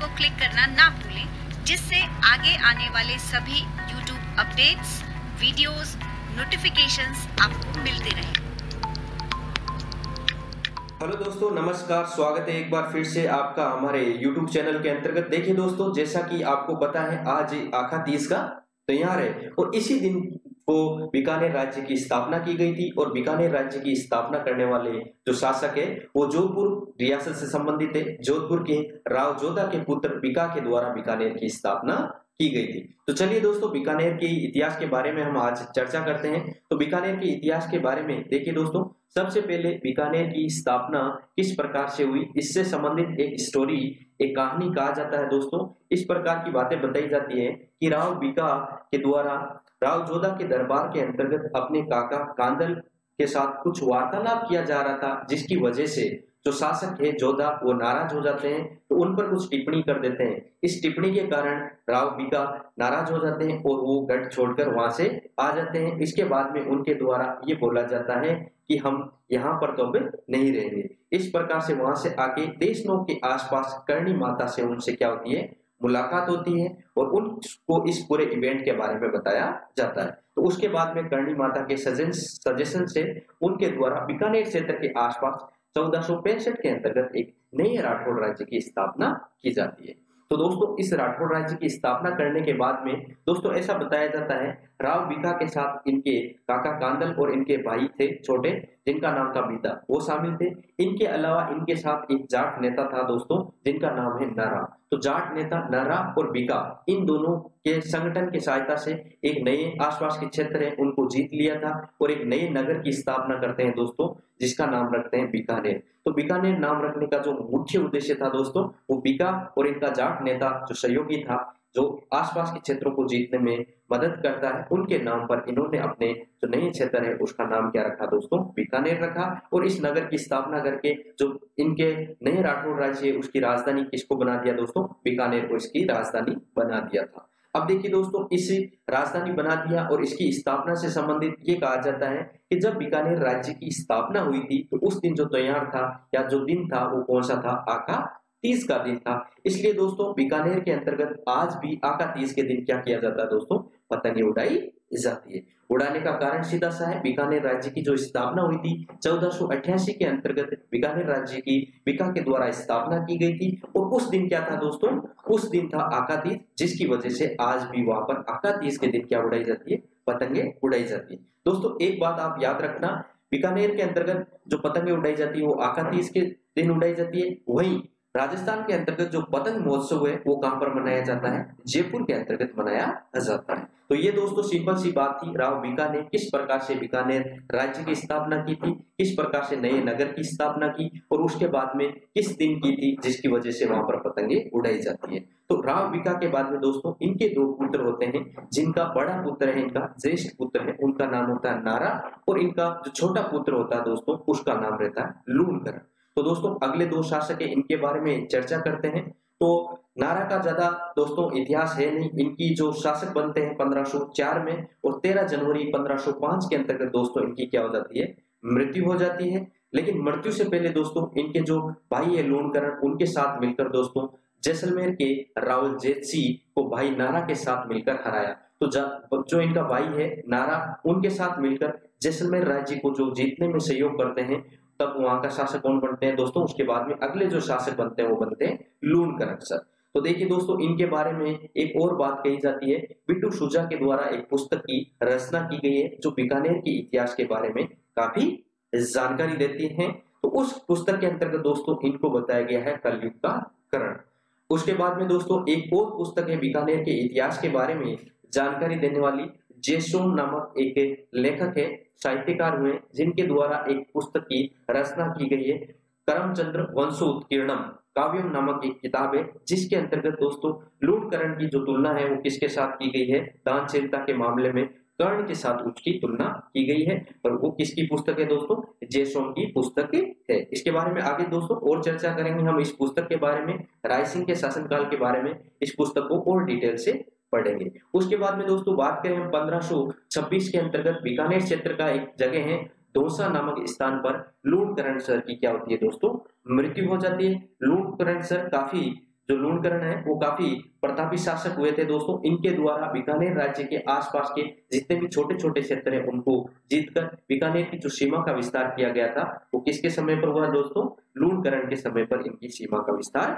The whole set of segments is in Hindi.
को क्लिक करना ना भूलें, जिससे आगे आने वाले सभी YouTube अपडेट्स, वीडियोस, नोटिफिकेशंस आपको मिलते रहें। हेलो दोस्तों, नमस्कार। स्वागत है एक बार फिर से आपका हमारे YouTube चैनल के अंतर्गत। देखिए दोस्तों, जैसा कि आपको पता है आज आखा तीज का त्योहार है और इसी दिन को बीकानेर राज्य की स्थापना की गई थी। और बीकानेर राज्य की स्थापना करने वाले जो शासक है वो जोधपुर रियासत से संबंधित है। जोधपुर के राव जोधा के पुत्र बीका के द्वारा बीकानेर की स्थापना की गई थी। तो चलिए दोस्तों, बीकानेर के इतिहास के बारे में हम आज चर्चा करते हैं। तो बीकानेर के इतिहास के बारे में देखिए दोस्तों, सबसे पहले बीकानेर की स्थापना किस प्रकार से हुई, इससे संबंधित एक स्टोरी, एक कहानी कहा जाता है दोस्तों। इस प्रकार की बातें बताई जाती है कि राव बीका के द्वारा राव जोधा के दरबार के अंतर्गत अपने काका कांदल के साथ कुछ वार्तालाप किया जा रहा था, जिसकी वजह से जो शासक है जोधा वो नाराज हो जाते हैं, तो उन पर कुछ टिप्पणी कर देते हैं। इस टिप्पणी के कारण राव बीका नाराज हो जाते हैं और वो गढ़ छोड़कर वहां से आ जाते हैं। इसके बाद में उनके द्वारा ये बोला जाता है कि हम यहाँ पर तो अब नहीं रहेंगे। इस प्रकार से वहां से आके देशनों के आसपास करणी माता से उनसे क्या होती है, मुलाकात होती है और उनको इस पूरे इवेंट के बारे में बताया जाता है। तो उसके बाद में करणी माता के सजेशन से उनके द्वारा बीकानेर क्षेत्र के आसपास 1465 के अंतर्गत एक नए राठौड़ राज्य की स्थापना की जाती है। तो दोस्तों, इस राठौड़ राज्य की स्थापना करने के बाद में दोस्तों ऐसा बताया जाता है, राव बीका के साथ इनके काका कांदल और इनके भाई थे छोटे, जिनका नाम था बीता, वो शामिल थे। इनके अलावा इनके साथ एक जाट नेता था दोस्तों, जिनका नाम है नरा। तो जाट नेता नरा और बीका, इन दोनों के संगठन की सहायता से एक नए आसपास के क्षेत्र है उनको जीत लिया था और एक नए नगर की स्थापना करते हैं दोस्तों, जिसका नाम रखते हैं बीकानेर। तो बीकानेर नाम रखने का जो मुख्य उद्देश्य था दोस्तों, वो बीका और इनका जाट नेता जो सहयोगी था, जो आसपास के क्षेत्रों को जीतने में मदद करता है, उनके नाम पर इन्होंने अपने जो नए क्षेत्र है उसका नाम क्या रखा दोस्तों, बीकानेर रखा। और इस नगर की स्थापना करके जो इनके नए राठौड़ राज्य है उसकी राजधानी किसको बना दिया दोस्तों, बीकानेर को इसकी राजधानी बना दिया था। अब देखिए दोस्तों, इस राजधानी बना दिया और इसकी स्थापना से संबंधित ये कहा जाता है कि जब बीकानेर राज्य की स्थापना हुई थी तो उस दिन जो त्योहार था या जो दिन था वो कौन सा था, आका तीज का दिन था। इसलिए दोस्तों बीकानेर के अंतर्गत आज भी आका तीज के दिन क्या किया जाता है दोस्तों, पतंगे उड़ाई जाती है। उड़ाने का कारण सीधा सा है, बीकानेर राज्य की जो स्थापना हुई थी 1488 के अंतर्गत बीकानेर राज्य की बीका के द्वारा स्थापना की गई थी। और उस दिन क्या था दोस्तों, उस दिन था आका तीज, जिसकी वजह से आज भी वहां पर आका तीज के दिन क्या उड़ाई जाती है, पतंगे उड़ाई जाती है। दोस्तों एक बात आप याद रखना, बीकानेर के अंतर्गत जो पतंगे उड़ाई जाती है वो आका तीज के दिन उड़ाई जाती है। वहीं राजस्थान के अंतर्गत जो पतंग महोत्सव है वो कहां पर मनाया जाता है, जयपुर के अंतर्गत मनाया जाता है। तो ये दोस्तों सिंपल सी बात थी, राव बीका ने किस प्रकार से बीकानेर राज्य की स्थापना की थी, किस प्रकार से नए नगर की स्थापना की और उसके बाद में किस दिन की थी, जिसकी वजह से वहां पर पतंगे उड़ाई जाती है। तो राव बीका के बाद में दोस्तों इनके दो पुत्र होते हैं, जिनका बड़ा पुत्र है, इनका ज्येष्ठ पुत्र है, उनका नाम होता है नारा, और इनका जो छोटा पुत्र होता है दोस्तों उसका नाम रहता है लूणकरण। तो दोस्तों अगले दो शासक है, इनके बारे में चर्चा करते हैं। तो नारा का ज्यादा दोस्तों इतिहास है नहीं, इनकी जो शासक बनते हैं 1504 में और 13 जनवरी 1505 के अंतर्गत दोस्तों इनकी क्या हो जाती है, मृत्यु हो जाती है। लेकिन मृत्यु से पहले दोस्तों इनके जो भाई है लूणकरण, उनके साथ मिलकर दोस्तों जैसलमेर के रावल जेतसी को भाई नारा के साथ मिलकर हराया। तो जो इनका भाई है नारा, उनके साथ मिलकर जैसलमेर राज्य को जो जीतने में सहयोग करते हैं, तब वहां का शासक कौन बनते हैं दोस्तों, उसके बाद में अगले जो शासक बनते हैं वो बनते हैं लूणकरण सर। तो देखिए दोस्तों इनके बारे में एक और बात कही जाती है, बिट्टू सुजा के द्वारा एक पुस्तक की रचना की गई है जो बीकानेर के इतिहास के बारे में काफी जानकारी देती है। तो उस पुस्तक के अंतर्गत दोस्तों इनको बताया गया है कलयुग का करण। उसके बाद में दोस्तों एक और पुस्तक है बीकानेर के इतिहास के बारे में जानकारी देने वाली, जेसोन नामक एक लेखक है, साहित्यकार हुए, जिनके द्वारा एक पुस्तक की रचना की गई है, करमचंद्र वंशोत्कीर्णम काव्यम नामक एक किताब है, जिसके अंतर्गत दोस्तों लूणकरण की जो तुलना है वो किसके साथ की गई है, दानशीलता के मामले में कर्ण के साथ उसकी तुलना की गई है। और वो किसकी पुस्तक है दोस्तों, जेसोन की पुस्तक है। इसके बारे में आगे दोस्तों और चर्चा करेंगे हम इस पुस्तक के बारे में, रायसिंह के शासनकाल के बारे में इस पुस्तक को और डिटेल से पढ़ेंगे। उसके बाद में दोस्तों बात करें हम 1526 के अंतर्गत बीकानेर क्षेत्र का एक जगह है दौसा नामक स्थान पर लूणकरण सर की क्या होती है दोस्तों, मृत्यु हो जाती है। लूणकरण सर काफी जो लूणकरण है वो काफी प्रतापी शासक हुए थे दोस्तों। इनके द्वारा बीकानेर राज्य के आसपास के जितने भी छोटे छोटे क्षेत्र हैं उनको जीतकर बीकानेर की जो सीमा का विस्तार किया गया था वो किसके समय पर हुआ दोस्तों? लूणकरण के समय पर इनकी सीमा का विस्तार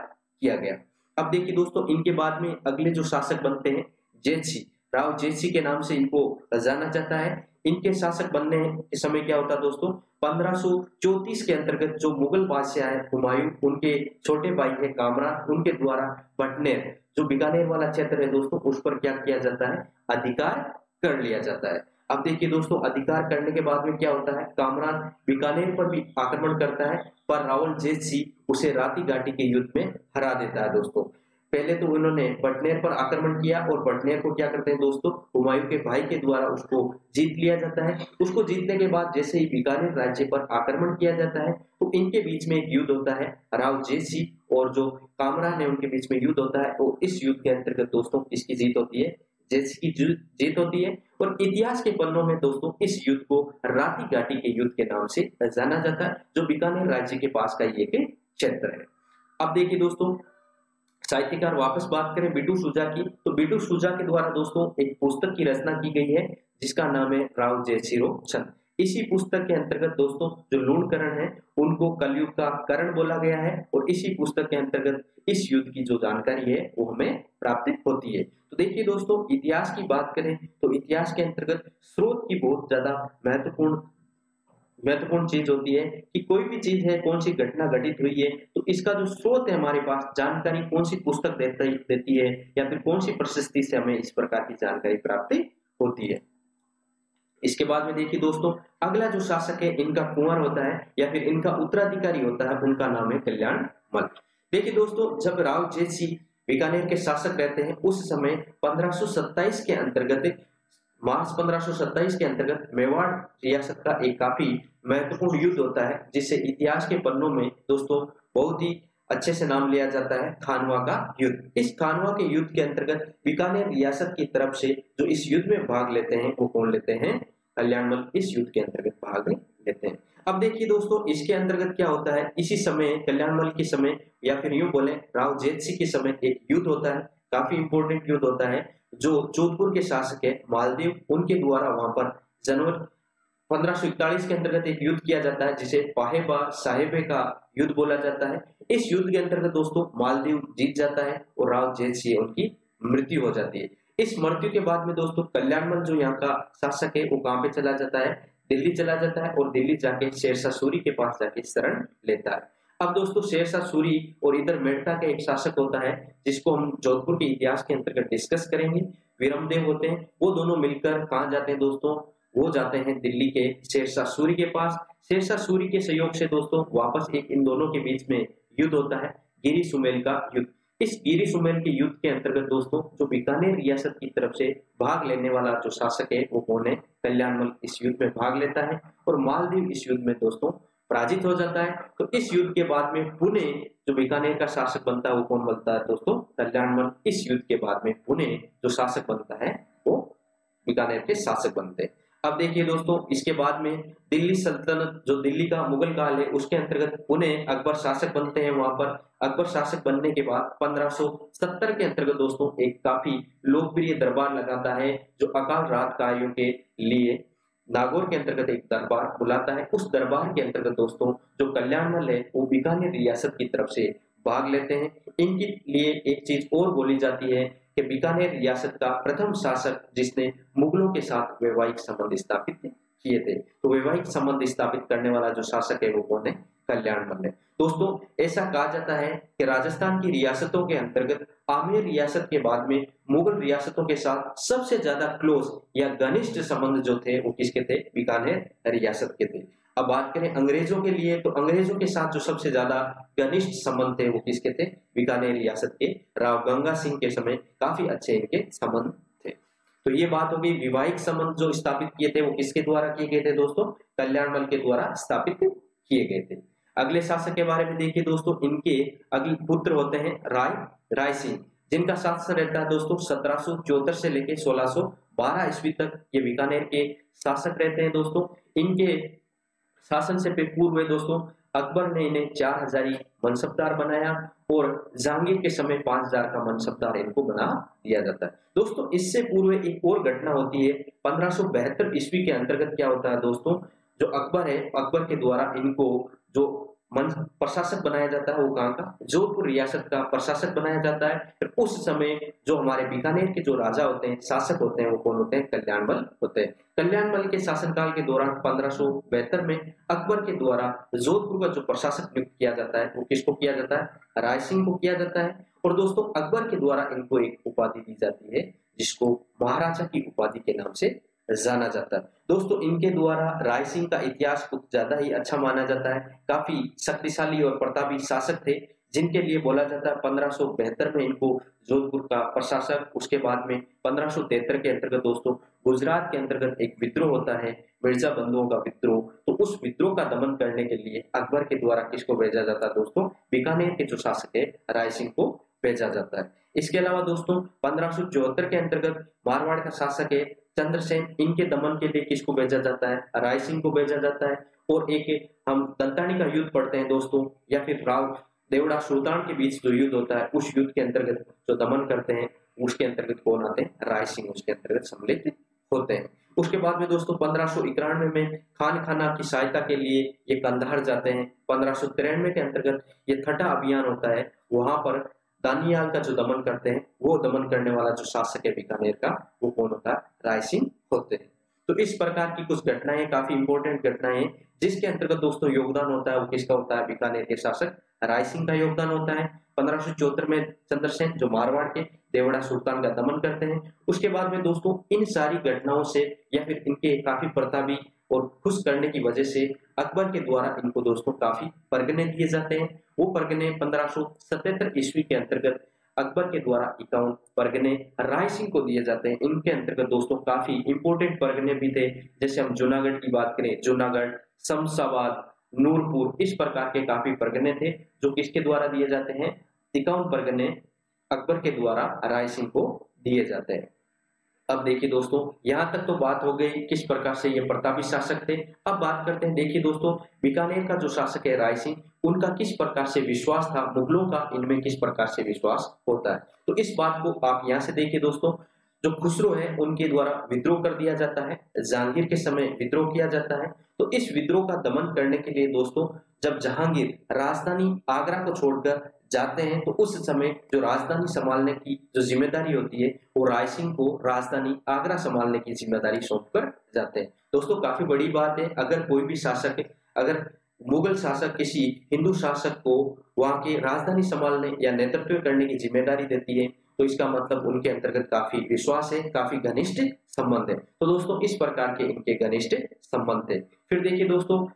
किया गया। अब देखिए दोस्तों, इनके बाद में अगले जो शासक बनते हैं जयसिंह, राव जयसिंह के नाम से इनको जाना जाता है। इनके शासक बनने के समय क्या होता है दोस्तों? 1534 के अंतर्गत जो मुगल बादशाह है हुमायूं, उनके छोटे भाई है कामरान, उनके द्वारा भटनेर जो बीकानेर वाला क्षेत्र है दोस्तों उस पर क्या किया जाता है? अधिकार कर लिया जाता है। अब देखिए दोस्तों, अधिकार करने के बाद में क्या होता है? कामरान बीकानेर पर भी आक्रमण करता है, पर रावल जयसिंह उसे राती घाटी के युद्ध में हरा देता है दोस्तों। पहले तो उन्होंने बटनेर पर आक्रमण किया और बटनेर को क्या करते हैं दोस्तों? हुमायूं के भाई के द्वारा उसको जीत लिया जाता है। उसको जीतने के बाद जैसे ही बीकानेर राज्य पर आक्रमण किया जाता है तो इनके बीच में एक युद्ध होता है, राव जयसिंह और जो कामरान है उनके बीच में युद्ध होता है। और इस युद्ध के अंतर्गत दोस्तों किसकी जीत होती है? जयसिंह की जीत होती है। और इतिहास के पन्नों में दोस्तों इस युद्ध को राती घाटी के युद्ध के नाम से जाना जाता है, जो बीकानेर राज्य के पास का ये क्षेत्र है। अब देखिए दोस्तों, साहित्यकार वापस बात करें बिटू सुजा की, तो बिटू सुजा के द्वारा दोस्तों एक पुस्तक की रचना की गई है जिसका नाम है राव जयसिंह चंद। इसी पुस्तक के अंतर्गत दोस्तों जो लूणकरण है उनको कलयुग का करण बोला गया है और इसी पुस्तक के अंतर्गत इस युद्ध की जो जानकारी है वो हमें प्राप्त होती है। तो देखिए दोस्तों, इतिहास की बात करें तो इतिहास के अंतर्गत स्रोत की बहुत ज्यादा महत्वपूर्ण चीज होती है कि कोई भी चीज है, कौन सी घटना घटित हुई है तो इसका जो स्रोत है हमारे पास जानकारी कौन सी पुस्तक देती है या फिर कौन सी प्रशस्ति से हमें इस प्रकार की जानकारी प्राप्त होती है। इसके बाद में देखिए दोस्तों, अगला जो शासक है इनका कुंवर होता है या फिर इनका उत्तराधिकारी होता है, उनका नाम है कल्याणमल। देखिए दोस्तों, जब राव जयसिंह बीकानेर के शासक रहते हैं उस समय 1527 के अंतर्गत मार्च 1527 के अंतर्गत मेवाड़ रियासत का एक काफी महत्वपूर्ण युद्ध होता है जिससे इतिहास के पन्नों में दोस्तों बहुत ही अच्छे से नाम लिया जाता है, खानवा का युद्ध। इस खानवा के युद्ध के अंतर्गत बीकानेर रियासत की तरफ से जो इस युद्ध में भाग लेते हैं वो कौन लेते हैं? कल्याणमल इस युद्ध के अंतर्गत भाग लेते हैं। अब देखिए दोस्तों, इसके अंतर्गत क्या होता है? इसी समय कल्याणमल के समय या फिर यूं बोले राव जयसिंह के समय एक युद्ध होता है, काफी इंपोर्टेंट युद्ध होता है। जो जोधपुर के शासक है मालदेव, उनके द्वारा वहां पर जनवरी 1541 के अंतर्गत एक युद्ध किया जाता है जिसे पाहेबा साहेबे का युद्ध बोला जाता है। इस युद्ध के अंतर्गत दोस्तों मालदेव जीत जाता है और राव जयसिंह उनकी मृत्यु हो जाती है। इस मृत्यु के बाद में दोस्तों कल्याणमल जो यहाँ का शासक है वो कहाँ पे चला जाता है? दिल्ली चला जाता है और दिल्ली जाके शेरशाह सूरी के पास जाके शरण लेता है। अब दोस्तों शेरशाह सूरी और इधर मेड़ता का एक शासक होता है जिसको हम जोधपुर के इतिहास के अंतर्गत डिस्कस करेंगे, विरमदेव होते हैं। वो दोनों मिलकर कहाँ जाते हैं दोस्तों? वो जाते हैं दिल्ली के शेरशाह सूरी के पास। शेरशाह सूरी के सहयोग से दोस्तों वापस एक इन दोनों के बीच में युद्ध होता है, गिरी सुमेल का युद्ध। इस गिरी सुमेल के युद्ध के अंतर्गत दोस्तों जो बीकानेर रियासत की तरफ से भाग लेने वाला जो शासक है वो कौन है? कल्याणमल इस युद्ध में भाग लेता है और मालदीव इस युद्ध में दोस्तों पराजित हो जाता है। तो इस युद्ध के बाद में पुणे जो बीकानेर का शासक बनता है वो कौन बनता है दोस्तों? कल्याणमल। इस युद्ध के बाद में पुणे जो शासक बनता है वो बीकानेर के शासक बनते हैं। अब देखिए दोस्तों, इसके बाद में दिल्ली सल्तनत जो दिल्ली का मुगल काल है उसके अंतर्गत पुणे अकबर शासक बनते हैं। वहां पर अकबर शासक बनने के बाद 1570 के अंतर्गत दोस्तों एक काफी लोकप्रिय दरबार लगाता है जो अकाल रात कार्यों के लिए नागौर के अंतर्गत एक दरबार बुलाता है। उस दरबार के अंतर्गत दोस्तों जो कल्याणमल है वो बीकानेर रियासत की तरफ से भाग लेते हैं। इनके लिए एक चीज और बोली जाती है कि बीकानेर रियासत का प्रथम शासक जिसने मुगलों के साथ वैवाहिक संबंध स्थापित किए थे, तो वैवाहिक संबंध स्थापित करने वाला जो शासक है वो कौन है? कल्याणमल है। दोस्तों ऐसा कहा जाता है कि राजस्थान की रियासतों के अंतर्गत आमेर रियासत के बाद में मुगल रियासतों के साथ सबसे ज्यादा क्लोज या घनिष्ठ संबंध जो थे वो किसके थे? बीकानेर रियासत के थे। अब बात करें अंग्रेजों के लिए तो अंग्रेजों के साथ जो सबसे ज्यादा घनिष्ठ संबंध थे वो किसके थे? बीकानेर रियासत के राव गंगा सिंह के समय काफी अच्छे इनके संबंध थे। तो ये बात होगी, वैवाहिक संबंध जो स्थापित किए थे वो किसके द्वारा किए गए थे दोस्तों? कल्याणमल के द्वारा स्थापित किए गए थे। अगले शासक के बारे में देखिए दोस्तों, इनके अगले पुत्र होते हैं राय सिंह, जिनका शासन रहता है दोस्तों 1774 से लेकर 1612 ईस्वी तक ये बीकानेर के शासक रहते हैं दोस्तों। इनके शासन से पूर्व दोस्तों अकबर ने इन्हें 4000 मनसबदार बनाया और जहांगीर के समय 5000 का मनसबदार इनको बना दिया जाता है। दोस्तों इससे पूर्व एक और घटना होती है 1572 ईस्वी के अंतर्गत। क्या होता है दोस्तों, जो अकबर है, अकबर के द्वारा इनको जो प्रशासक बनाया जाता है वो कहाँ का, जोधपुर रियासत का प्रशासक बनाया जाता है। फिर उस समय जो हमारे बीकानेर के जो राजा होते हैं, शासक होते हैं, वो कौन होते हैं, कल्याणमल होते हैं। कल्याणमल के शासनकाल के दौरान 1572 में अकबर के द्वारा जोधपुर का जो प्रशासक नियुक्त किया जाता है वो किसको किया जाता है, राय सिंह को किया जाता है। और दोस्तों अकबर के द्वारा इनको एक उपाधि दी जाती है जिसको महाराजा की उपाधि के नाम से जाना जाता है। दोस्तों इनके द्वारा राय सिंह का इतिहास कुछ ज्यादा ही अच्छा माना जाता है। काफी शक्तिशाली और प्रतापी शासक थे जिनके लिए बोला जाता है 1572 में इनको जोधपुर का प्रशासक, उसके बाद में 1573 के अंतर्गत दोस्तों गुजरात के अंतर्गत एक विद्रोह होता है, मिर्जा बंधुओं का विद्रोह। तो उस विद्रोह का दमन करने के लिए अकबर के द्वारा किसको भेजा जाता है दोस्तों, बीकानेर के जो शासक है राय सिंह को भेजा जाता है। इसके अलावा दोस्तों 1574 के अंतर्गत मारवाड़ का शासक है चंद्रसेन, इनके दमन के लिए किसको भेजा जाता है, राय सिंह को भेजा जाता है। और एक हम दंतानी का युद्ध पढ़ते हैं दोस्तों, या फिर राव देवड़ा सुल्तान के बीच जो युद्ध होता है उस युद्ध के अंतर्गत जो दमन करते हैं उसके अंतर्गत कौन आते हैं, राय सिंह उसके अंतर्गत सम्मिलित होते हैं। उसके बाद में दोस्तों 1591 में खान खाना की सहायता के लिए ये कंधार जाते हैं। 1593 के अंतर्गत ये ठट्टा अभियान होता है, वहां पर दानियाल का जो दमन करते हैं, वो दमन करने वाला जो शासक है बीकानेर का वो कौन होता है, राय सिंह होते हैं। तो इस प्रकार की कुछ घटनाएं, काफी इंपॉर्टेंट घटनाएं जिसके अंतर्गत दोस्तों योगदान होता है वो किसका होता है, बीकानेर के शासक राय सिंह का योगदान होता है। 1574 में चंद्रसेन जो मारवाड़ के देवड़ा सुल्तान का दमन करते हैं। उसके बाद में दोस्तों इन सारी घटनाओं से या फिर इनके काफी प्रतापी और खुश करने की वजह से अकबर के द्वारा इनको दोस्तों काफी परगने दिए जाते हैं। वो परगने 1577 ईस्वी के अंतर्गत अकबर के द्वारा 51 परगने राय सिंह को दिए जाते हैं। इनके अंतर्गत दोस्तों काफी इंपोर्टेंट परगने भी थे, जैसे हम जूनागढ़ की बात करें, जूनागढ़, शमशाबाद, नूरपुर, इस प्रकार के काफी परगने थे जो किसके द्वारा दिए जाते हैं, 51 परगने अकबर के द्वारा राय सिंह को दिए जाते हैं। अब देखिए दोस्तों यहाँ तक तो बात हो गई किस प्रकार से ये प्रतापी शासक थे। अब बात करते हैं, देखिए दोस्तों बीकानेर का जो शासक है राय सिंह, उनका किस प्रकार से विश्वास था, मुगलों का इनमें किस प्रकार से विश्वास होता है। तो इस बात को आप यहाँ से देखिए दोस्तों, जो खुसरो है उनके द्वारा विद्रोह कर दिया जाता है, जहांगीर के समय विद्रोह किया जाता है। तो इस विद्रोह का दमन करने के लिए दोस्तों जब जहांगीर राजधानी आगरा को छोड़कर जाते हैं तो उस समय जो राजधानी संभालने की जो जिम्मेदारी होती है वो राय सिंह को राजधानी आगरा संभालने की जिम्मेदारी सौंपकर जाते हैं। दोस्तों काफी बड़ी बात है, अगर कोई भी शासक है, अगर मुगल शासक किसी हिंदू शासक को वहां की राजधानी संभालने या नेतृत्व करने की जिम्मेदारी देती है तो इसका मतलब उनके अंतर्गत काफी विश्वास है, काफी घनिष्ठ संबंध है। तो दोस्तों इस प्रकार के इनके घनिष्ठ संबंध थे। फिर देखिए दोस्तों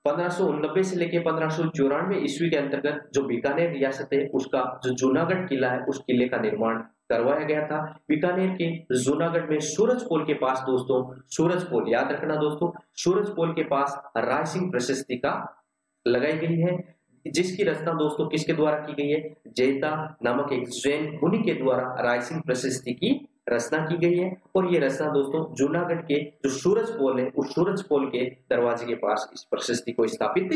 1589 से लेकर 1594 ईस्वी के अंतर्गत जो बीकानेर रियासत है उसका जो जूनागढ़ किला है उस किले का निर्माण करवाया गया था। बीकानेर के जूनागढ़ में सूरजपोल के पास दोस्तों, सूरजपोल याद रखना दोस्तों, सूरजपोल के पास राय सिंह प्रशस्ति का लगाई गई है, जिसकी रचना दोस्तों किसके द्वारा की गई है, जैता नामक एक जैन मुनि के द्वारा राय सिंह प्रशस्ति की रचना की गई है। और ये रचना दोस्तों जूनागढ़ के जो सूरजपोल है उस सूरजपोल के दरवाजे के पास इस प्रशस्ति को स्थापित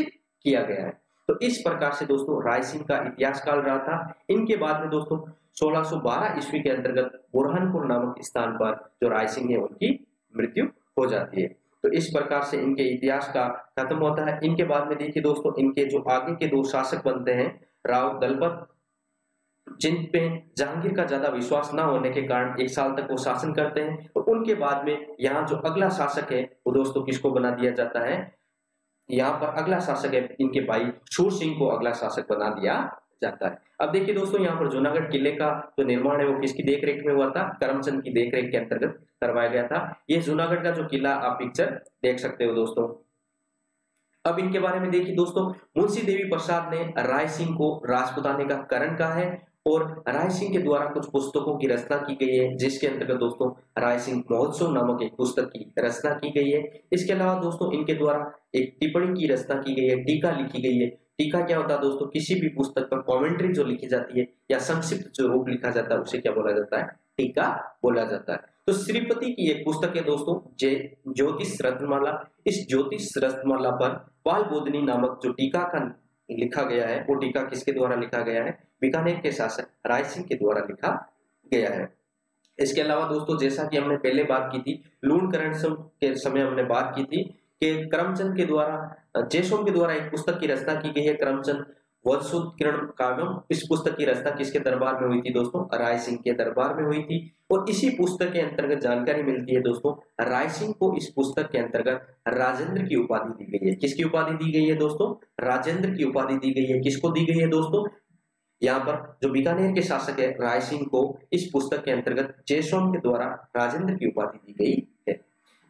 किया गया है। तो इस प्रकार से दोस्तों राय सिंह का इतिहास काल रहा था। इनके बाद में दोस्तों 1612 ईस्वी के अंतर्गत बुरहानपुर नामक स्थान पर जो राय सिंह है उनकी मृत्यु हो जाती है। तो इस प्रकार से इनके इतिहास का खत्म होता है। इनके बाद में देखिए दोस्तों इनके जो आगे के दो शासक बनते हैं राव दलपत, जिन पे जहांगीर का ज्यादा विश्वास न होने के कारण 1 साल तक वो शासन करते हैं। और उनके बाद में यहाँ जो अगला शासक है वो दोस्तों किसको बना दिया जाता है, यहाँ पर अगला शासक है इनके भाई शूर सिंह को अगला शासक बना दिया जाता है। अब देखिए दोस्तों यहाँ पर जूनागढ़ किले का जो निर्माण है वो किसकी देखरेख में हुआ था, करमचंद की देखरेख के अंतर्गत करवाया गया था। ये जूनागढ़ का जो किला आप पिक्चर देख सकते हो दोस्तों। अब इनके बारे में देखिए दोस्तों, मुंशी देवी प्रसाद ने राय सिंह को राजपुताने का करण कहा है और राय सिंह के द्वारा कुछ पुस्तकों की रचना की गई है, जिसके अंतर्गत दोस्तों राय सिंह महोत्सव नामक एक पुस्तक की रचना की गई है। इसके अलावा दोस्तों इनके द्वारा एक टिप्पणी की रचना की गई है, टीका लिखी गई है। टीका क्या होता है दोस्तों, किसी भी पुस्तक पर कमेंट्री जो लिखी जाती है या संक्षिप्त जो रूप लिखा जाता है उसे क्या बोला जाता है, टीका बोला जाता है। तो श्रीपति की एक पुस्तक है दोस्तों, ज्योतिष रत्नमाला। इस ज्योतिष रत्नमाला पर पाल बोधनी नामक जो टीका का लिखा गया है, वो टीका किसके द्वारा लिखा गया है? बीकानेर के शासक राय सिंह के द्वारा लिखा गया है। इसके अलावा दोस्तों, जैसा कि हमने पहले बात की थी, लूणकरण के समय हमने बात की थी कि करमचंद के द्वारा, जयसोम के द्वारा एक पुस्तक की रचना की गई है, करमचंद वंशोत्कीर्ण काव्यम। इस पुस्तक की रचना किसके दरबार में हुई थी दोस्तों? राय सिंह के दरबार में हुई थी। और इसी पुस्तक के अंतर्गत जानकारी मिलती है दोस्तों, राय सिंह को इस पुस्तक के अंतर्गत राजेंद्र की उपाधि दी गई है। किसकी उपाधि दी गई है दोस्तों? राजेंद्र की उपाधि दी गई है। किसको दी गई है दोस्तों? यहाँ पर जो बीकानेर के शासक है राय सिंह को इस पुस्तक के अंतर्गत जयसोम के द्वारा राजेंद्र की उपाधि दी गई है।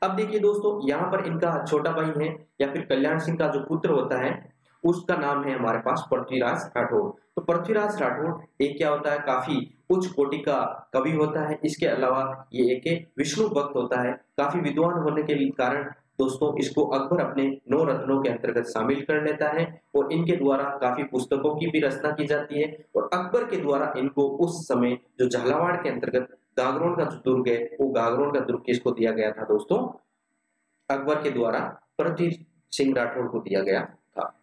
अब देखिए दोस्तों, यहाँ पर इनका छोटा भाई है या फिर कल्याण सिंह का जो पुत्र होता है, उसका नाम है हमारे पास पृथ्वीराज राठौड़। तो पृथ्वीराज राठौड़ एक क्या होता है? काफी उच्च कोटि का कवि होता है। इसके अलावा ये एक विष्णु भक्त होता है। काफी विद्वान होने के कारण दोस्तों इसको अकबर अपने 9 रत्नों के अंतर्गत शामिल कर लेता है और इनके द्वारा काफी पुस्तकों की भी रचना की जाती है। और अकबर के द्वारा इनको उस समय जो झालावाड़ के अंतर्गत गागरोन का जो दुर्ग है, वो गागरोन का दुर्ग किसको दिया गया था दोस्तों? अकबर के द्वारा पृथ्वी सिंह राठौड़ को दिया गया था।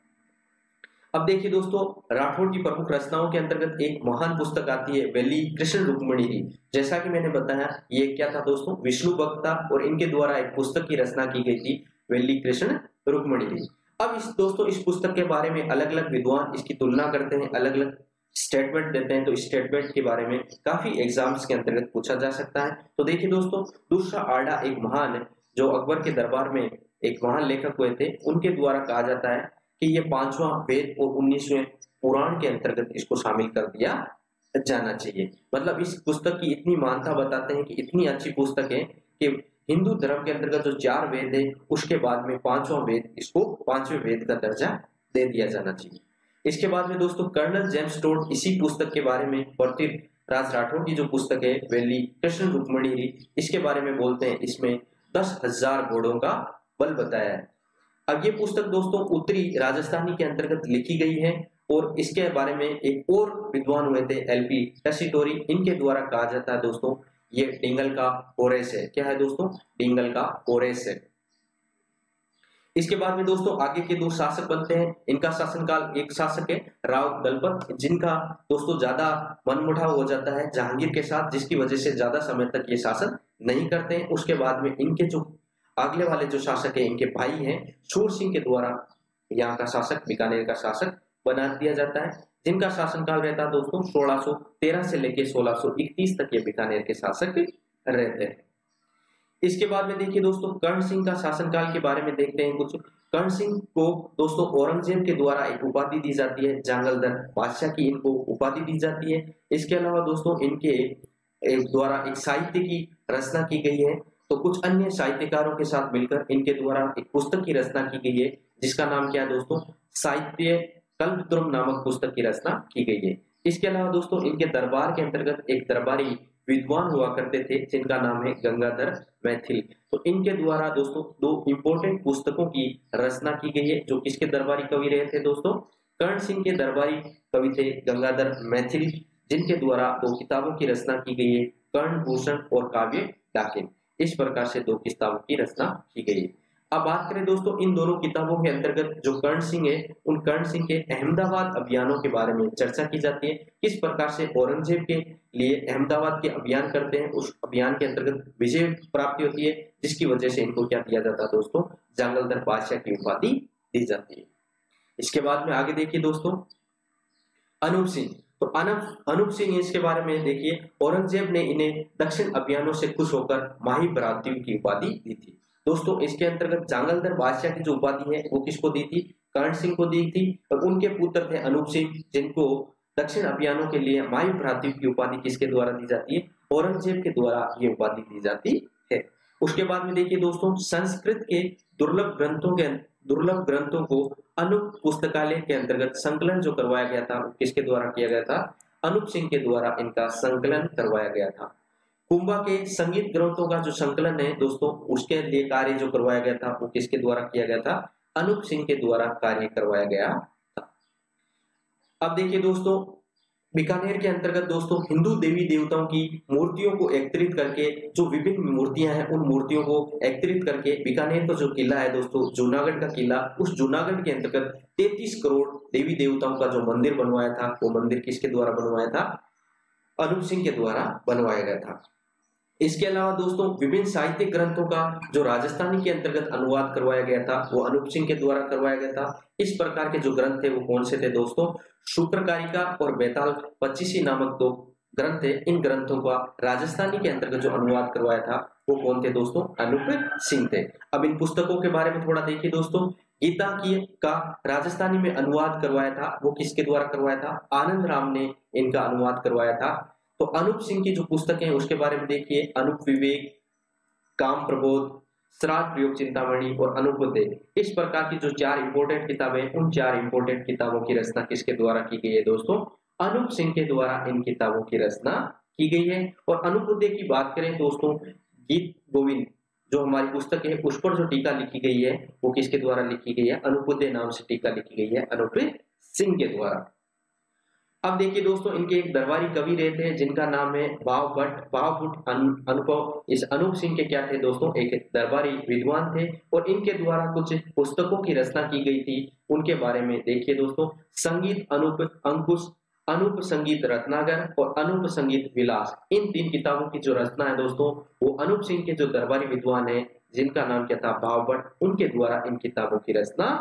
अब देखिए दोस्तों, राठौड़ की प्रमुख रचनाओं के अंतर्गत एक महान पुस्तक आती है, वेली कृष्ण रुक्मणी। जैसा कि मैंने बताया, ये क्या था दोस्तों? विष्णु भक्त था और इनके द्वारा एक पुस्तक की रचना की गई थी, वेली कृष्ण रुक्मणी। अब इस पुस्तक के बारे में अलग अलग विद्वान इसकी तुलना करते हैं, अलग अलग स्टेटमेंट देते हैं। तो इस स्टेटमेंट के बारे में काफी एग्जाम्स के अंतर्गत पूछा जा सकता है। तो देखिए दोस्तों, दूसरा आर्डा एक महान जो अकबर के दरबार में एक महान लेखक हुए थे, उनके द्वारा कहा जाता है कि ये 5वां वेद और 19वें पुराण के अंतर्गत इसको शामिल कर दिया जाना चाहिए। मतलब इस पुस्तक की इतनी मान्यता बताते हैं कि इतनी अच्छी पुस्तक है कि हिंदू धर्म के अंतर्गत जो 4 वेद है, उसके बाद में 5वां वेद, इसको 5वें वेद का दर्जा दे दिया जाना चाहिए। इसके बाद में दोस्तों, कर्नल जेम्स टोड इसी पुस्तक के बारे में, पृथ्वीराज राठौड़ की जो पुस्तक है वेली कृष्ण रुक्मणी, इसके बारे में बोलते हैं इसमें 10,000 घोड़ों का बल बताया है। अब ये पुस्तक दोस्तों उत्तरी राजस्थानी के अंतर्गत लिखी गई है और इसके बारे में एक और विद्वान हुए थे, एलपी टसीटोरी। इनके द्वारा कहा जाता है दोस्तों ये डिंगल का कोरेस है। क्या है दोस्तों? डिंगल का कोरेस है। इसके बाद में दोस्तों आगे के 2 शासक बनते हैं। इनका शासनकाल, एक शासक है राव दलपत, जिनका दोस्तों ज्यादा मनमुटाव हो जाता है जहांगीर के साथ, जिसकी वजह से ज्यादा समय तक ये शासन नहीं करते हैं। उसके बाद में इनके जो अगले वाले जो शासक है, इनके भाई हैं सूर सिंह के द्वारा यहाँ का शासक, बीकानेर का शासक बना दिया जाता है, जिनका शासनकाल रहता है दोस्तों 1613 से लेकर 1631 तक ये बीकानेर के शासक रहते हैं। इसके बाद में देखिए दोस्तों, कर्ण सिंह का शासनकाल के बारे में देखते हैं कुछ। कर्ण सिंह को दोस्तों औरंगजेब के द्वारा एक उपाधि दी जाती है, जांगलदर बादशाह की इनको उपाधि दी जाती है। इसके अलावा दोस्तों इनके द्वारा एक साहित्य की रचना की गई है। तो कुछ अन्य साहित्यकारों के साथ मिलकर इनके द्वारा एक पुस्तक की रचना की गई है, जिसका नाम क्या है दोस्तों? साहित्य कल्पद्रुम नामक पुस्तक की रचना की गई है। इसके अलावा दोस्तों इनके दरबार के अंतर्गत एक दरबारी विद्वान हुआ करते थे, जिनका नाम है गंगाधर मैथिल। तो इनके द्वारा दोस्तों 2 इंपॉर्टेंट पुस्तकों की रचना की गई है, जो किसके दरबारी कवि रहे थे दोस्तों? कर्ण सिंह के दरबारी कवि थे गंगाधर मैथिल, जिनके द्वारा 2 किताबों की रचना की गई है, कर्ण भूषण और काव्य डाकिन। इस प्रकार से 2 किताबों की रचना की गई है। अब बात करें दोस्तों इन दोनों किताबों के अंतर्गत जो कर्ण सिंह है, उन कर्ण सिंह के अहमदाबाद अभियानों के बारे में चर्चा की जाती है। किस प्रकार से औरंगजेब के लिए अहमदाबाद के अभियान करते हैं, उस अभियान के अंतर्गत विजय प्राप्ति होती है, जिसकी वजह से इनको क्या दिया जाता है दोस्तों? जांगलदर बादशाह की उपाधि दी जाती है। इसके बाद में आगे देखिए दोस्तों, अनूप सिंह। तो अनूप सिंह, इसके बारे में देखिए, औरंगजेब ने इन्हें दक्षिण अभियानों से खुश होकर माही भ्रातृ की उपाधि दी थी। दोस्तों इसके अंतर्गत जांगलदर बादशाह की जो उपाधि है वो किसको दी थी? कर्ण सिंह को दी थी। और उनके पुत्र थे अनूप सिंह, जिनको दक्षिण अभियानों के लिए माही भ्रातृ की उपाधि किसके द्वारा दी जाती है? औरंगजेब के द्वारा ये उपाधि दी जाती है। उसके बाद में देखिए दोस्तों, संस्कृत के दुर्लभ ग्रंथों को अनूप पुस्तकालय के अंतर्गत संकलन जो करवाया गया था, किसके द्वारा किया गया था? अनूप सिंह के द्वारा इनका संकलन करवाया गया था। कुंभा के संगीत ग्रंथों का जो संकलन है दोस्तों, उसके लिए कार्य जो करवाया गया था वो किसके द्वारा किया गया था? अनूप सिंह के द्वारा कार्य करवाया गया था। अब देखिए दोस्तों, बीकानेर के अंतर्गत दोस्तों हिंदू देवी देवताओं की मूर्तियों को एकत्रित करके, जो विभिन्न मूर्तियां हैं उन मूर्तियों को एकत्रित करके बीकानेर का जो किला है दोस्तों, जूनागढ़ का किला, उस जूनागढ़ के अंतर्गत 33 करोड़ देवी देवताओं का जो मंदिर बनवाया था, वो मंदिर किसके द्वारा बनवाया था? अनूप सिंह के द्वारा बनवाया गया था। इसके अलावा दोस्तों विभिन्न साहित्यिक ग्रंथों का जो राजस्थानी के अंतर्गत अनुवाद करवाया गया था, वो अनूप सिंह के द्वारा करवाया गया था। इस प्रकार के जो ग्रंथ थे वो कौन से थे दोस्तों? शुक्रकारिका और बेताल पच्चीसी नामक दो ग्रंथ थे। इन ग्रंथों का राजस्थानी के अंतर्गत जो अनुवाद करवाया था वो कौन थे दोस्तों? अनूप सिंह थे। अब इन पुस्तकों के बारे में थोड़ा देखिए दोस्तों। गीता की का राजस्थानी में अनुवाद करवाया था, वो किसके द्वारा करवाया था? आनंद राम ने इनका अनुवाद करवाया था। तो अनूप सिंह की जो पुस्तकें उसके बारे में देखिए, अनूप विवेक, काम प्रबोध, श्राद्ध प्रयोग चिंतामणि और अनुपदेय। इस प्रकार की जो 4 इंपोर्टेंट किताबें, उन 4 इंपोर्टेंट किताबों की रचना किसके द्वारा की गई है दोस्तों? अनूप सिंह के द्वारा इन किताबों की रचना की गई है। और अनुपदेय की बात करें दोस्तों, गीत गोविंद जो हमारी पुस्तक है उस पर जो टीका लिखी गई है वो किसके द्वारा लिखी गई है? अनुपदेय नाम से टीका लिखी गई है अनूप सिंह के द्वारा। अब देखिए दोस्तों, इनके एक दरबारी कवि रहे थे जिनका नाम है भावभट्ट अनुभव। इस अनूप सिंह के क्या थे दोस्तों? एक दरबारी विद्वान थे और इनके द्वारा कुछ पुस्तकों की रचना की गई थी। उनके बारे में देखिए दोस्तों, संगीत अनूप अंकुश, अनूप संगीत रत्नागर और अनूप संगीत विलास। इन 3 किताबों की जो रचना है दोस्तों, वो अनूप सिंह के जो दरबारी विद्वान है जिनका नाम क्या था? भावभट्ट, उनके द्वारा इन किताबों की रचना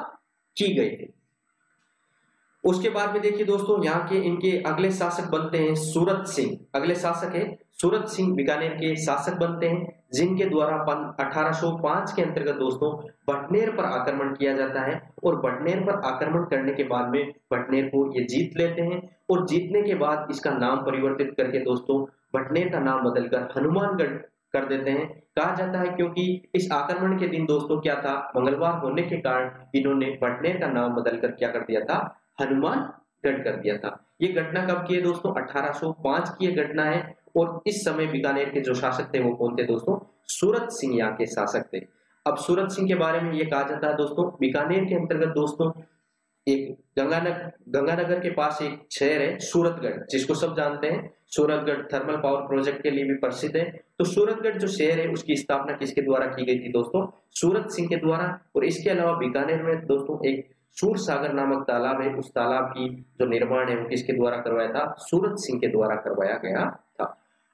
की गई थी। उसके बाद में देखिए दोस्तों, यहाँ के इनके अगले शासक बनते हैं सूरत सिंह। अगले शासक है सूरत सिंह, बीकानेर के शासक बनते हैं, जिनके द्वारा 1805 के अंतर्गत दोस्तों भटनेर पर आक्रमण किया जाता है। और भटनेर पर आक्रमण करने के बाद में भटनेर को ये जीत लेते हैं और जीतने के बाद इसका नाम परिवर्तित करके दोस्तों भटनेर का नाम बदलकर हनुमानगढ़ कर देते हैं। कहा जाता है क्योंकि इस आक्रमण के दिन दोस्तों क्या था? मंगलवार होने के कारण इन्होंने भटनेर का नाम बदलकर क्या कर दिया था? हनुमानगढ़ कर दिया था। ये घटना कब की है दोस्तों? 1805 की ये घटना है। और इस समय बीकानेर के जो शासक थे वो कौन थे दोस्तों? सूरत सिंह यहाँ के शासक थे। अब सूरत सिंह के बारे में ये कहा जाता है दोस्तों, बीकानेर के अंतर्गत दोस्तों एक गंगानगर के पास एक शहर है सूरतगढ़, जिसको सब जानते हैं। सूरतगढ़ थर्मल पावर प्रोजेक्ट के लिए भी प्रसिद्ध है। तो सूरतगढ़ जो शहर है उसकी स्थापना किसके द्वारा की गई थी दोस्तों? सूरत सिंह के द्वारा। और इसके अलावा बीकानेर में दोस्तों एक सूर सागर नामक तालाब है, उस तालाब की जो निर्माण है वो किसके द्वारा करवाया था? सूरत सिंह के द्वारा करवाया गया था।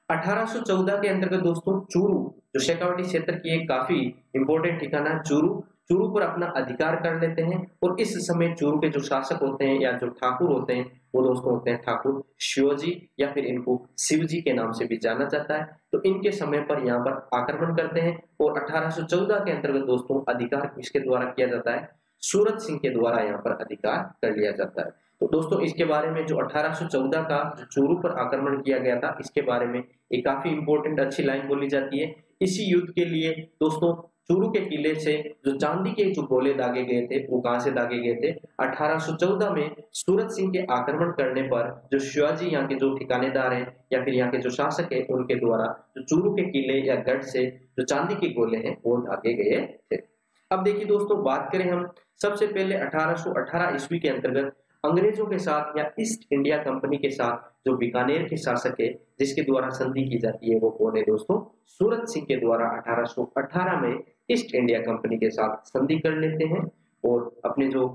1814 के अंतर्गत दोस्तों चूरू, जो शेखावाटी क्षेत्र की एक काफी इंपोर्टेंट ठिकाना चूरू पर अपना अधिकार कर लेते हैं। और इस समय चूरू के जो शासक होते हैं या जो ठाकुर होते हैं वो दोस्तों होते हैं ठाकुर शिवजी, या फिर इनको शिवजी के नाम से भी जाना जाता है। तो इनके समय पर यहाँ पर आक्रमण करते हैं और 1814 के अंतर्गत दोस्तों अधिकार किसके द्वारा किया जाता है? सूरत सिंह के द्वारा यहाँ पर अधिकार कर लिया जाता है। तो दोस्तों इसके बारे में जो 1814 का जो चूरू पर आक्रमण किया गया था, इसके बारे में एक काफी इंपॉर्टेंट अच्छी लाइन बोली जाती है। इसी युद्ध के लिए दोस्तों चूरू के किले से जो चांदी के जो गोले दागे गए थे वो कहां से दागे गए थे? 1814 में सूरत सिंह के आक्रमण करने पर जो शिवाजी यहाँ के जो ठिकानेदार हैं या फिर यहाँ के जो शासक है उनके द्वारा जो चूरू के किले या गढ़ से जो चांदी के गोले हैं वो दागे गए थे। अब देखिए दोस्तों, बात करें हम सबसे पहले 1818 ईस्वी के अंतर्गत अंग्रेजों के साथ या ईस्ट इंडिया कंपनी के साथ जो बीकानेर के शासक है जिसके द्वारा संधि की जाती है वो कौन है दोस्तों? सूरत सिंह के द्वारा 1818 में ईस्ट इंडिया कंपनी के साथ संधि कर लेते हैं और अपने जो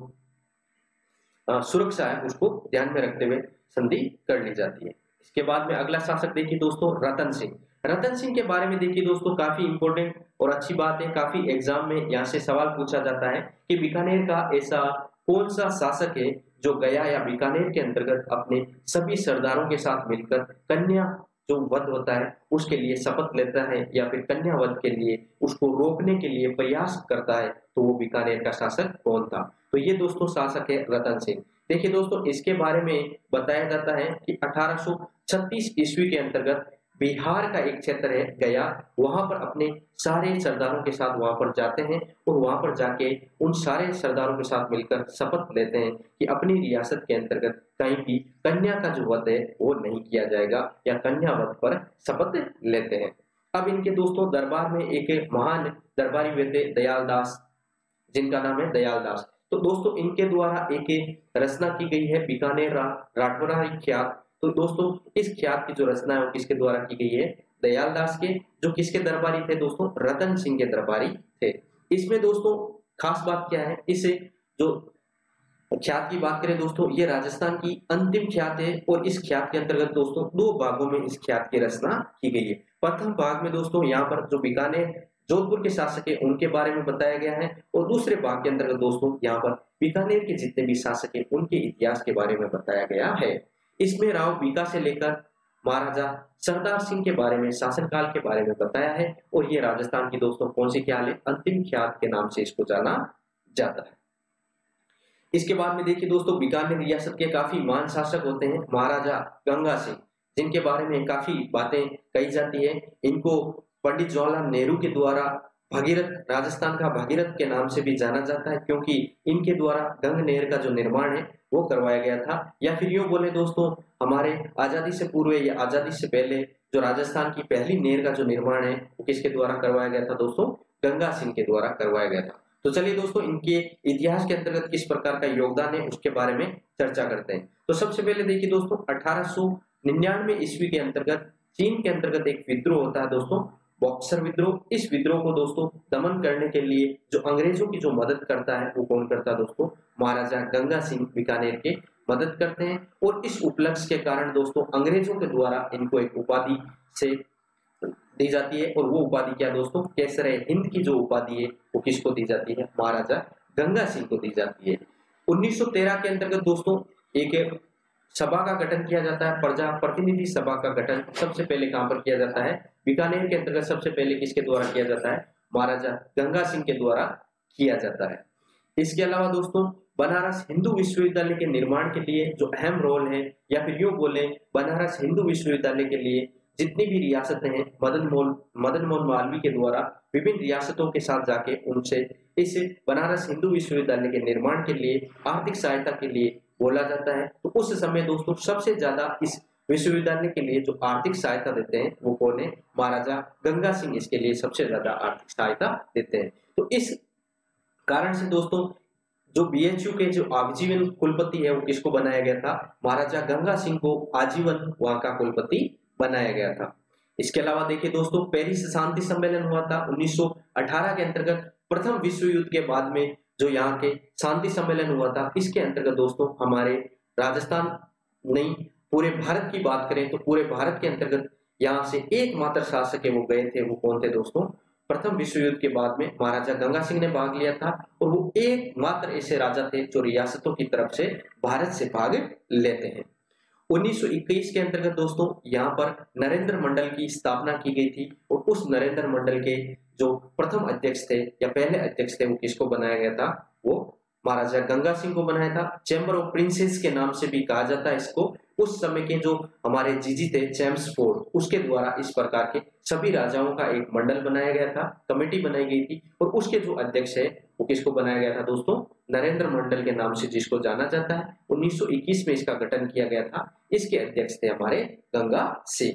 सुरक्षा है उसको ध्यान में रखते हुए संधि कर ली जाती है। इसके बाद में अगला शासक देखिए दोस्तों रतन सिंह। रतन सिंह के बारे में देखिए दोस्तों, काफी इंपोर्टेंट और अच्छी बात है, काफी एग्जाम में यहाँ से सवाल पूछा जाता है कि बीकानेर का ऐसा कौन सा शासक है जो गया या बीकानेर के अंतर्गत अपने सभी सरदारों के साथ मिलकर कन्या जो वध होता है उसके लिए शपथ लेता है या फिर कन्या वध के लिए उसको रोकने के लिए प्रयास करता है, तो वो बीकानेर का शासक कौन था? तो ये दोस्तों शासक है रतन सिंह। देखिए दोस्तों, इसके बारे में बताया जाता है कि 1836 ईस्वी के अंतर्गत बिहार का एक क्षेत्र है गया, वहां पर अपने सारे सरदारों के साथ वहां पर जाते हैं और वहां पर जाके उन सारे सरदारों के साथ मिलकर शपथ लेते हैं कि अपनी रियासत के अंतर्गत कहीं भी कन्या का जो वध है वो नहीं किया जाएगा या कन्या वध पर शपथ लेते हैं। अब इनके दोस्तों दरबार में एक महान दरबारी हुए थे दयाल दास, जिनका नाम है दयाल दास। तो दोस्तों इनके द्वारा एक रचना की गई है बीकानेर राठौरा ख्यात, तो दोस्तों इस ख्यात की जो रचना है वो किसके द्वारा की गई है? दयाल दास के, जो किसके दरबारी थे दोस्तों? रतन सिंह के दरबारी थे। इसमें दोस्तों खास बात क्या है, इसे जो ख्यात की बात करें दोस्तों, ये राजस्थान की अंतिम ख्यात है और इस ख्यात के अंतर्गत दोस्तों 2 भागों में इस ख्यात की रचना की गई है। प्रथम भाग में दोस्तों यहाँ पर जो बीकानेर जोधपुर के शासक है उनके बारे में बताया गया है और दूसरे भाग के अंतर्गत दोस्तों यहाँ पर बीकानेर के जितने भी शासक है उनके इतिहास के बारे में बताया गया है। इसमें राव बीका से लेकर महाराजा सरदार सिंह के बारे में, शासनकाल के बारे में बताया है और ये राजस्थान की दोस्तों कौन सी ख्याल है? अंतिम ख्यात के नाम से इसको जाना जाता है। इसके बाद में देखिए दोस्तों बीकानेर रियासत के काफी महान शासक होते हैं महाराजा गंगा सिंह, जिनके बारे में काफी बातें कही जाती है। इनको पंडित जवाहरलाल नेहरू के द्वारा भगीरथ, राजस्थान का भगीरथ के नाम से भी जाना जाता है, क्योंकि इनके द्वारा गंग नहर का जो निर्माण है वो करवाया गया था। या फिर यूं बोले दोस्तों, हमारे आजादी से पूर्व या आजादी से पहले जो राजस्थान की पहली नहर का जो निर्माण है वो किसके द्वारा करवाया गया था दोस्तों? गंगा सिंह के द्वारा करवाया गया था। तो चलिए दोस्तों इनके इतिहास के अंतर्गत किस प्रकार का योगदान है उसके बारे में चर्चा करते हैं। तो सबसे पहले देखिए दोस्तों 1899 ईस्वी के अंतर्गत चीन के अंतर्गत एक विद्रोह होता है दोस्तों, बॉक्सर विद्रोह। इस विद्रोह को दोस्तों दमन करने के लिए जो अंग्रेजों की जो मदद करता है वो कौन करता है दोस्तों? महाराजा गंगा सिंह बीकानेर के मदद करते हैं और इस उपलक्ष्य के कारण दोस्तों अंग्रेजों के द्वारा इनको एक उपाधि से दी जाती है और वो उपाधि क्या दोस्तों? केसर हिंद की जो उपाधि है वो किसको दी जाती है? महाराजा गंगा सिंह को दी जाती है। 1913 के अंतर्गत दोस्तों एक सभा का गठन किया जाता है, प्रजा प्रतिनिधि सभा का गठन सबसे पहले कहां पर किया जाता है? बीकानेर के अंतर्गत सबसे पहले किसके द्वारा किया जाता है? महाराजा गंगा सिंह के द्वारा किया जाता है। इसके अलावा दोस्तों बनारस हिंदू विश्वविद्यालय के निर्माण के लिए जो अहम रोल है, या फिर यूं बोले बनारस हिंदू विश्वविद्यालय के लिए जितनी भी रियासतें हैं मदन मोहन मालवीय के द्वारा विभिन्न रियासतों के साथ जाके उनसे इस बनारस हिंदू विश्वविद्यालय के निर्माण के लिए आर्थिक सहायता के लिए बोला जाता है। तो उस समय दोस्तों सबसे ज्यादा इस विश्वविद्यालय के लिए जो आर्थिक सहायता देते हैं वो कौन है? महाराजा गंगा सिंह इसके लिए सबसे ज्यादा आर्थिक सहायता देते हैं। तो इस कारण से दोस्तों जो बीएचयू के जो आजीवन कुलपति है वो किसको बनाया गया था? महाराजा गंगा सिंह को आजीवन वहां का कुलपति बनाया गया था। इसके अलावा देखिए दोस्तों पेरिस शांति सम्मेलन हुआ था 1918 के अंतर्गत, प्रथम विश्व युद्ध के बाद में जो यहाँ के शांति सम्मेलन हुआ था। इसके अंतर्गत दोस्तों हमारे राजस्थान नहीं पूरे भारत की बात करें तो पूरे भारत के अंतर्गत यहाँ से एकमात्र शासक है वो गए थे, वो कौन थे दोस्तों? प्रथम विश्व युद्ध के बाद में महाराजा गंगा सिंह ने भाग लिया था और वो एकमात्र ऐसे राजा थे जो रियासतों की तरफ से भारत से भाग लेते हैं। 1921 के अंतर्गत दोस्तों यहाँ पर नरेंद्र मंडल की स्थापना की गई थी और उस नरेंद्र मंडल के जो प्रथम अध्यक्ष थे या पहले अध्यक्ष थे वो किसको बनाया गया था? वो महाराजा गंगा सिंह को बनाया था। चैम्बर ऑफ प्रिंसेस के नाम से भी कहा जाता है इसको। उस समय के जो हमारे जीजी थे चैम्स फोर्ड, उसके द्वारा इस प्रकार के सभी राजाओं का एक मंडल बनाया गया था, कमेटी बनाई गई थी और उसके जो अध्यक्ष है वो किसको बनाया गया था दोस्तों? नरेंद्र मंडल के नाम से जिसको जाना जाता है। 1921 में इसका गठन किया गया था। इसके अध्यक्ष थे हमारे गंगा सिंह।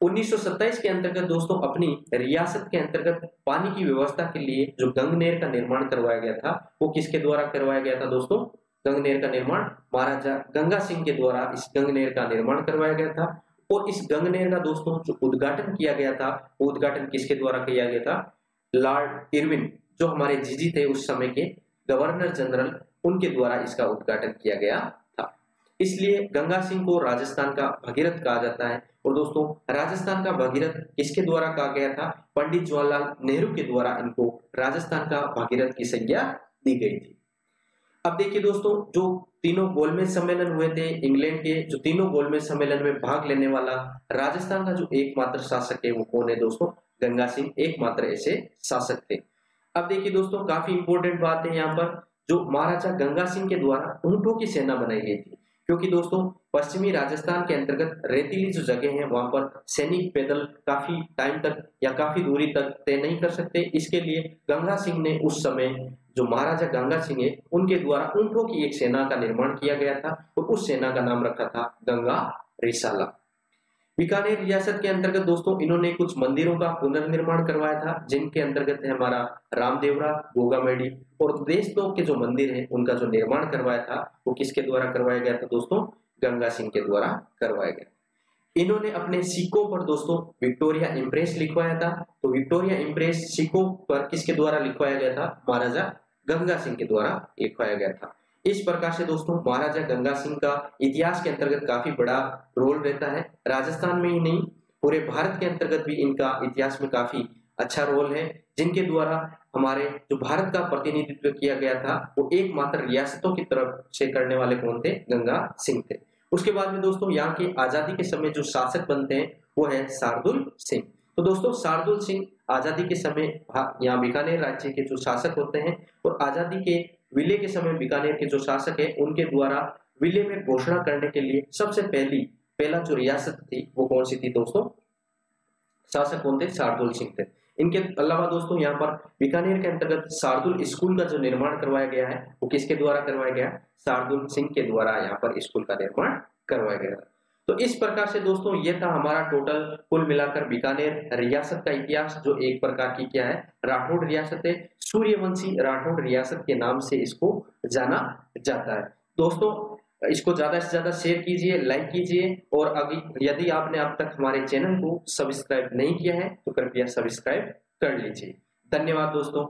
1927 के अंतर्गत दोस्तों अपनी रियासत के अंतर्गत पानी की व्यवस्था के लिए जो गंगनेर का निर्माण करवाया गया था वो किसके द्वारा करवाया गया था दोस्तों? गंगनेर का निर्माण महाराजा गंगा सिंह के द्वारा इस गंगनेर का निर्माण करवाया गया था। और इस गंगनेर का दोस्तों जो उद्घाटन किया गया था वो उद्घाटन किसके द्वारा किया गया था? लॉर्ड इरविन, जो हमारे जीजी थे उस समय के गवर्नर जनरल, उनके द्वारा इसका उद्घाटन किया गया था। इसलिए गंगा सिंह को राजस्थान का भगीरथ कहा जाता है। और दोस्तों राजस्थान का भगीरथ किसके द्वारा कहा गया था? पंडित जवाहरलाल नेहरू के द्वारा इनको राजस्थान का भगीरथ की संज्ञा दी गई थी। अब देखिए दोस्तों जो तीनों गोलमेज सम्मेलन हुए थे इंग्लैंड के, जो तीनों गोलमेज सम्मेलन में भाग लेने वाला राजस्थान का जो एकमात्र शासक है वो कौन है दोस्तों? गंगा सिंह एकमात्र ऐसे शासक थे। अब देखिए दोस्तों काफी इंपॉर्टेंट बात है यहाँ पर, जो महाराजा गंगा सिंह के द्वारा ऊंटों की सेना बनाई गई थी, क्योंकि दोस्तों पश्चिमी राजस्थान के अंतर्गत रेतीली जो जगह है वहां पर सैनिक पैदल काफी टाइम तक या काफी दूरी तक तय नहीं कर सकते। इसके लिए गंगा सिंह ने उस समय जो महाराजा गंगा सिंह है उनके द्वारा ऊंटों की एक सेना का निर्माण किया गया था और उस सेना का नाम रखा था गंगा रिसाला। बीकानेर रियासत के अंतर्गत दोस्तों इन्होंने कुछ मंदिरों का पुनर्निर्माण करवाया था, जिनके अंतर्गत है हमारा रामदेवरा, गोगामेडी और देशनोक के जो मंदिर है उनका जो निर्माण करवाया था वो किसके द्वारा करवाया गया था दोस्तों? गंगा सिंह के द्वारा करवाया गया। इन्होंने अपने सिक्कों पर दोस्तों विक्टोरिया इंप्रेस लिखवाया था। तो विक्टोरिया इंप्रेस सिक्कों पर किसके द्वारा लिखवाया गया था? महाराजा गंगा सिंह के द्वारा लिखवाया गया था। इस प्रकार से दोस्तों महाराजा गंगा सिंह का इतिहास के अंतर्गत काफी बड़ा रोल रहता है। राजस्थान में ही नहीं, पूरे भारत के अंतर्गत भी इनका इतिहास में काफी अच्छा रोल है, जिनके द्वारा हमारे जो भारत का प्रतिनिधित्व किया गया था वो एकमात्र रियासतों की तरफ से करने वाले कौन थे? गंगा सिंह थे। उसके बाद में दोस्तों यहाँ के आजादी के समय जो शासक बनते हैं वो है शार्दुल सिंह। तो दोस्तों शार्दुल सिंह आजादी के समय यहाँ बीकानेर राज्य के जो शासक होते हैं, और आजादी के विलय के समय बीकानेर के जो शासक है उनके द्वारा विलय में घोषणा करने के लिए सबसे पहला जो रियासत थी वो कौन सी थी दोस्तों? शासक कौन थे? शार्दुल सिंह थे। इनके अलावा दोस्तों यहाँ पर बीकानेर के अंतर्गत शार्दुल स्कूल का जो निर्माण करवाया गया है वो किसके द्वारा करवाया गया? शार्दुल सिंह के द्वारा यहाँ पर स्कूल का निर्माण करवाया गया। तो इस प्रकार से दोस्तों ये था हमारा टोटल कुल मिलाकर बीकानेर रियासत का इतिहास, जो एक प्रकार की क्या है? राठौड़ रियासत है। सूर्यवंशी राठौड़ रियासत के नाम से इसको जाना जाता है। दोस्तों इसको ज्यादा से ज्यादा शेयर कीजिए, लाइक कीजिए, और अगर यदि आपने अब तक हमारे चैनल को सब्सक्राइब नहीं किया है तो कृपया सब्सक्राइब कर लीजिए। धन्यवाद दोस्तों।